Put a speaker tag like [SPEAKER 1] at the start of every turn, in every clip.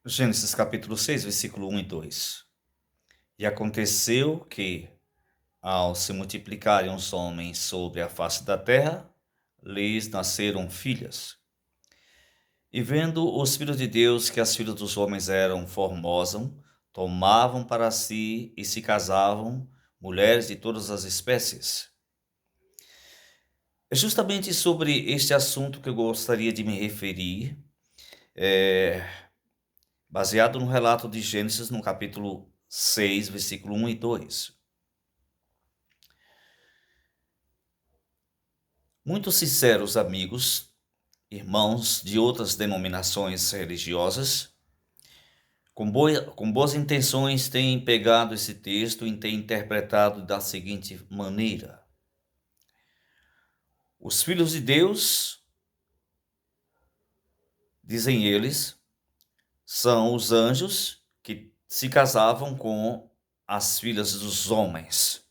[SPEAKER 1] Gênesis capítulo 6, versículo 1 e 2. E aconteceu que, ao se multiplicarem os homens sobre a face da terra, lhes nasceram filhas. E vendo os filhos de Deus que as filhas dos homens eram formosas, tomavam para si e se casavam mulheres de todas as espécies. É justamente sobre este assunto que eu gostaria de me referir, baseado no relato de Gênesis, no capítulo 6, versículo 1 e 2. Muitos sinceros amigos, irmãos de outras denominações religiosas, com boas intenções, têm pegado esse texto e têm interpretado da seguinte maneira: os filhos de Deus, dizem eles, são os anjos que se casavam com as filhas dos homens.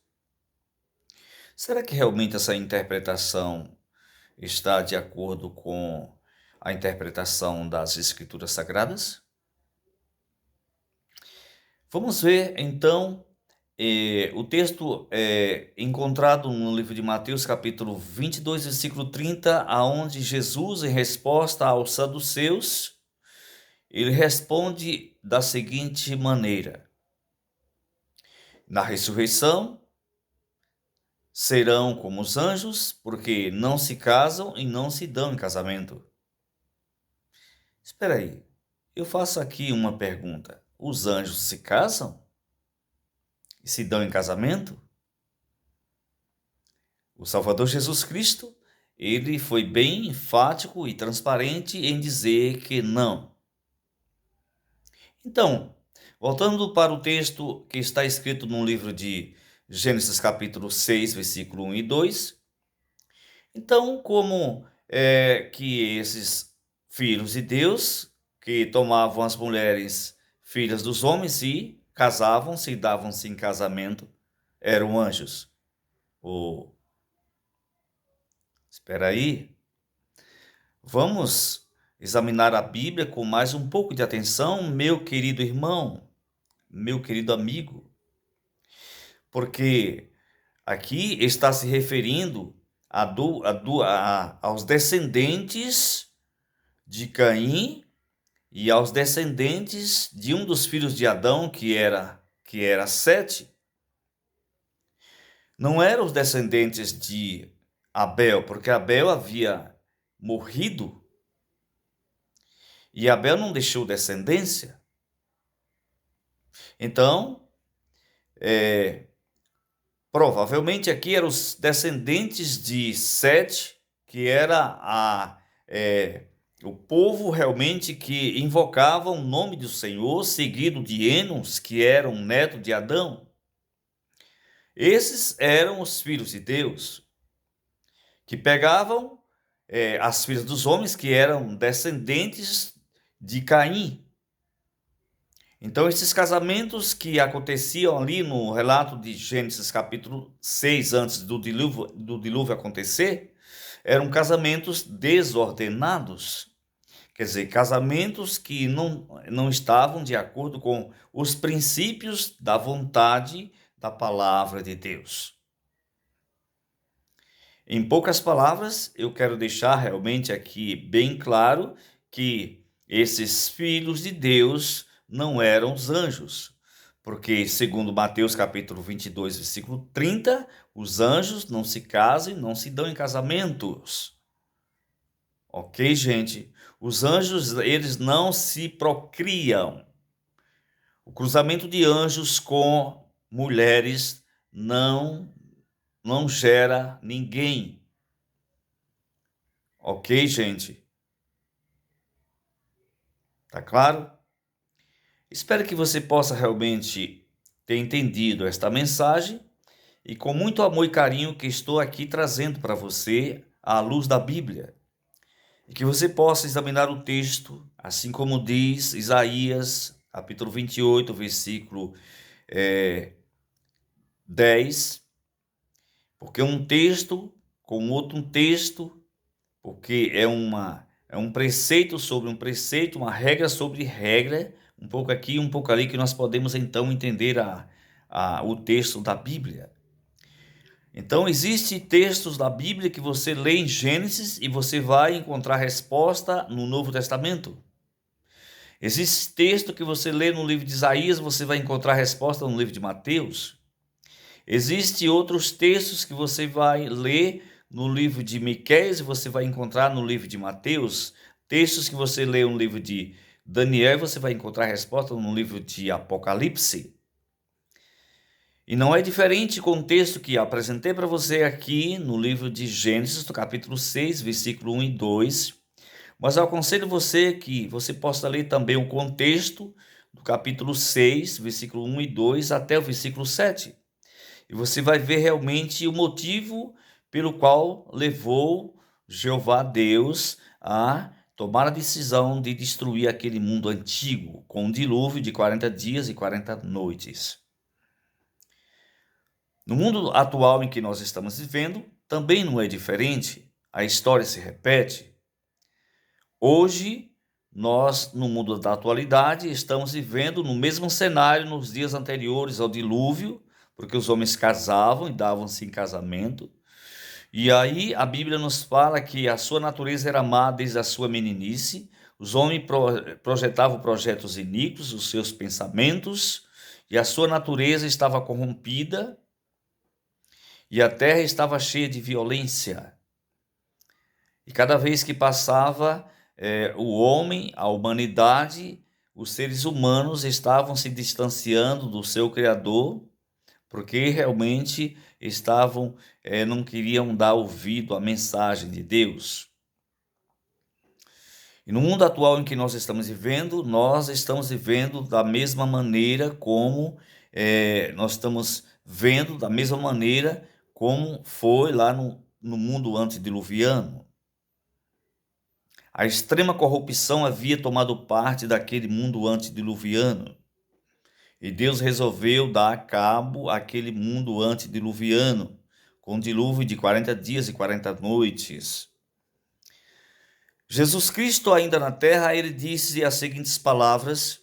[SPEAKER 1] Será que realmente essa interpretação está de acordo com a interpretação das Escrituras Sagradas? Vamos ver, então, o texto encontrado no livro de Mateus, capítulo 22, versículo 30, aonde Jesus, em resposta aos saduceus, ele responde da seguinte maneira: na ressurreição serão como os anjos, porque não se casam e não se dão em casamento. Espera aí, eu faço aqui uma pergunta: os anjos se casam e se dão em casamento? O Salvador Jesus Cristo, ele foi bem enfático e transparente em dizer que não. Então, voltando para o texto que está escrito no livro de Gênesis capítulo 6, versículo 1 e 2, então, como é que esses filhos de Deus, que tomavam as mulheres filhas dos homens e casavam-se e davam-se em casamento, eram anjos? Oh, espera aí. Vamos examinar a Bíblia com mais um pouco de atenção, meu querido irmão, meu querido amigo, porque aqui está se referindo aos descendentes de Caim e aos descendentes de um dos filhos de Adão, que era Sete. Não eram os descendentes de Abel, porque Abel havia morrido e Abel não deixou descendência. Então, provavelmente aqui eram os descendentes de Sete, que era o povo realmente que invocava o nome do Senhor, seguido de Enos, que era um neto de Adão. Esses eram os filhos de Deus, que pegavam as filhas dos homens, que eram descendentes de Caim. Então, esses casamentos que aconteciam ali no relato de Gênesis capítulo 6, antes do dilúvio acontecer, eram casamentos desordenados. Quer dizer, casamentos que não estavam de acordo com os princípios da vontade da palavra de Deus. Em poucas palavras, eu quero deixar realmente aqui bem claro que esses filhos de Deus não eram os anjos, porque segundo Mateus capítulo 22, versículo 30, os anjos não se casam e não se dão em casamentos. Ok, gente? Os anjos, eles não se procriam. O cruzamento de anjos com mulheres não gera ninguém. Ok, gente? Tá claro? Espero que você possa realmente ter entendido esta mensagem e com muito amor e carinho que estou aqui trazendo para você à luz da Bíblia. E que você possa examinar o texto, assim como diz Isaías, capítulo 28, versículo 10, porque um texto com outro texto, porque é um preceito sobre um preceito, uma regra sobre regra, um pouco aqui, um pouco ali, que nós podemos então entender o texto da Bíblia. Então, existem textos da Bíblia que você lê em Gênesis e você vai encontrar resposta no Novo Testamento. Existe texto que você lê no livro de Isaías, você vai encontrar resposta no livro de Mateus. Existem outros textos que você vai ler no livro de Miqueias e você vai encontrar no livro de Mateus. Textos que você lê no livro de Daniel, você vai encontrar resposta no livro de Apocalipse. E não é diferente com o texto que apresentei para você aqui no livro de Gênesis, no capítulo 6, versículo 1 e 2. Mas eu aconselho você que você possa ler também o contexto do capítulo 6, versículo 1 e 2 até o versículo 7. E você vai ver realmente o motivo pelo qual levou Jeová Deus a tomar a decisão de destruir aquele mundo antigo, com um dilúvio de 40 dias e 40 noites. No mundo atual em que nós estamos vivendo, também não é diferente. A história se repete. Hoje, nós, no mundo da atualidade, estamos vivendo no mesmo cenário nos dias anteriores ao dilúvio, porque os homens casavam e davam-se em casamento. E aí a Bíblia nos fala que a sua natureza era má desde a sua meninice. Os homens projetavam projetos iníquos, os seus pensamentos, e a sua natureza estava corrompida, e a terra estava cheia de violência. E cada vez que passava o homem, a humanidade, os seres humanos estavam se distanciando do seu Criador, porque realmente não queriam dar ouvido à mensagem de Deus. E no mundo atual em que nós estamos vivendo da mesma maneira como nós estamos vendo da mesma maneira como foi lá no mundo antediluviano. A extrema corrupção havia tomado parte daquele mundo antediluviano. E Deus resolveu dar cabo àquele mundo antediluviano, com um dilúvio de 40 dias e 40 noites. Jesus Cristo, ainda na terra, ele disse as seguintes palavras: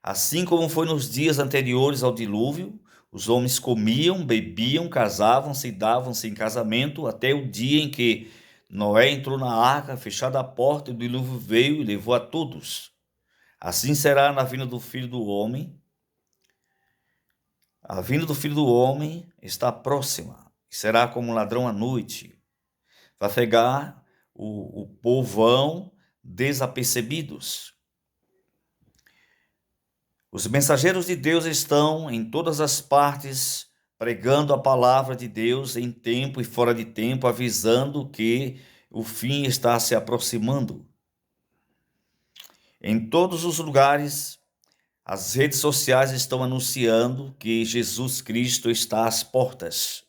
[SPEAKER 1] assim como foi nos dias anteriores ao dilúvio, os homens comiam, bebiam, casavam-se e davam-se em casamento, até o dia em que Noé entrou na arca, fechada a porta, e o dilúvio veio e levou a todos. Assim será na vinda do Filho do Homem. A vinda do Filho do Homem está próxima, e será como um ladrão à noite. Vai pegar o povão desapercebidos. Os mensageiros de Deus estão em todas as partes, pregando a palavra de Deus em tempo e fora de tempo, avisando que o fim está se aproximando. Em todos os lugares, as redes sociais estão anunciando que Jesus Cristo está às portas.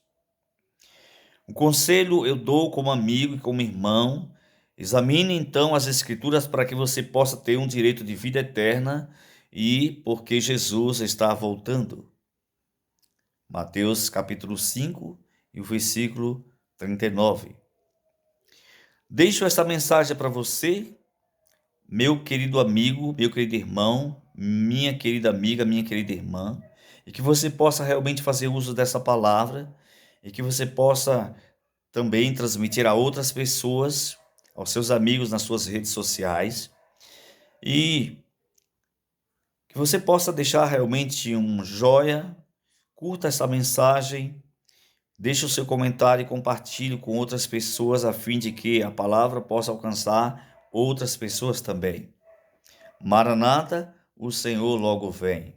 [SPEAKER 1] Um conselho eu dou como amigo e como irmão: examine então as Escrituras para que você possa ter um direito de vida eterna e porque Jesus está voltando. Mateus capítulo 5 e o versículo 39. Deixo esta mensagem para você, meu querido amigo, meu querido irmão, minha querida amiga, minha querida irmã, e que você possa realmente fazer uso dessa palavra e que você possa também transmitir a outras pessoas, aos seus amigos nas suas redes sociais, e que você possa deixar realmente um joia, curta essa mensagem, deixe o seu comentário e compartilhe com outras pessoas a fim de que a palavra possa alcançar outras pessoas também. Maranata, o Senhor logo vem.